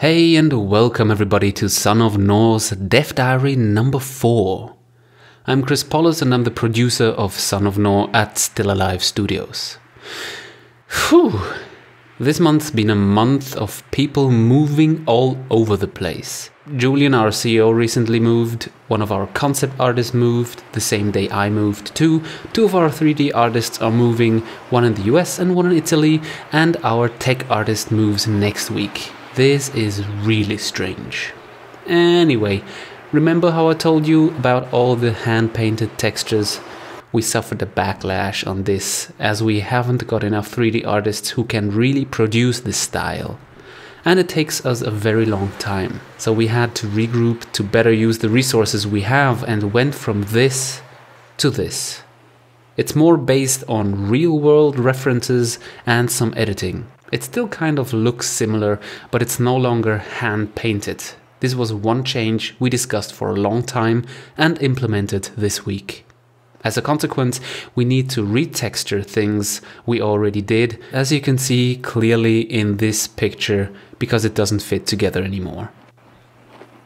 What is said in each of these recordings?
Hey and welcome everybody to Son of Norse Dev Diary number 4. I'm Chris Pollis and I'm the producer of Son of Nor at Still Alive Studios. Whew! This month's been a month of people moving all over the place. Julian, our CEO, recently moved, one of our concept artists moved, the same day I moved too, two of our 3D artists are moving, one in the US and one in Italy, and our tech artist moves next week. This is really strange. Anyway, remember how I told you about all the hand-painted textures? We suffered a backlash on this, as we haven't got enough 3D artists who can really produce this style. And it takes us a very long time. So we had to regroup to better use the resources we have and went from this to this. It's more based on real-world references and some editing. It still kind of looks similar, but it's no longer hand-painted. This was one change we discussed for a long time and implemented this week. As a consequence, we need to retexture things we already did, as you can see clearly in this picture, because it doesn't fit together anymore.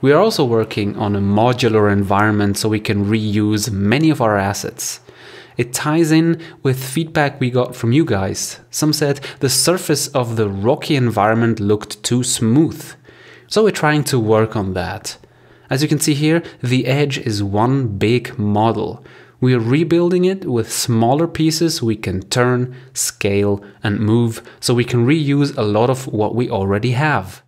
We are also working on a modular environment so we can reuse many of our assets. It ties in with feedback we got from you guys. Some said the surface of the rocky environment looked too smooth. So we're trying to work on that. As you can see here, the edge is one big model. We are rebuilding it with smaller pieces we can turn, scale and move so we can reuse a lot of what we already have.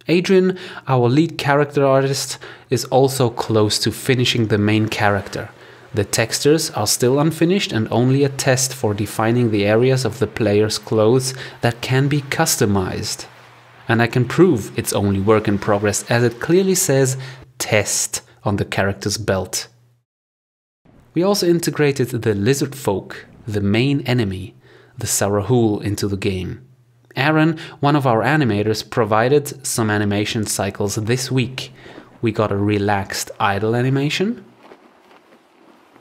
Adrian, our lead character artist, is also close to finishing the main character. The textures are still unfinished and only a test for defining the areas of the player's clothes that can be customized. And I can prove it's only work in progress, as it clearly says test on the character's belt. We also integrated the lizard folk, the main enemy, the Sarahul, into the game. Aaron, one of our animators, provided some animation cycles this week. We got a relaxed idle animation.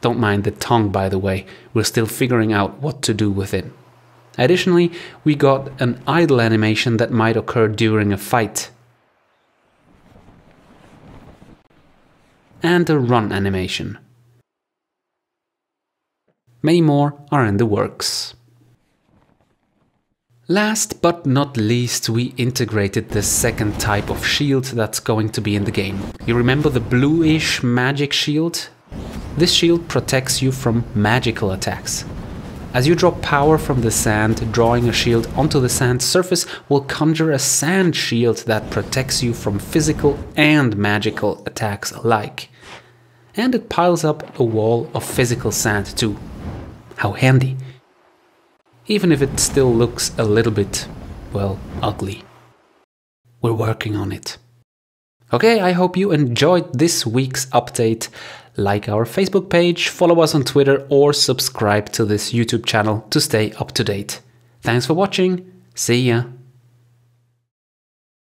Don't mind the tongue, by the way, we're still figuring out what to do with it. Additionally, we got an idle animation that might occur during a fight. And a run animation. Many more are in the works. Last but not least, we integrated the second type of shield that's going to be in the game. You remember the bluish magic shield? This shield protects you from magical attacks. As you drop power from the sand, drawing a shield onto the sand surface will conjure a sand shield that protects you from physical and magical attacks alike. And it piles up a wall of physical sand too. How handy. Even if it still looks a little bit, well, ugly. We're working on it. Okay, I hope you enjoyed this week's update. Like our Facebook page, follow us on Twitter or subscribe to this YouTube channel to stay up to date. Thanks for watching. See ya.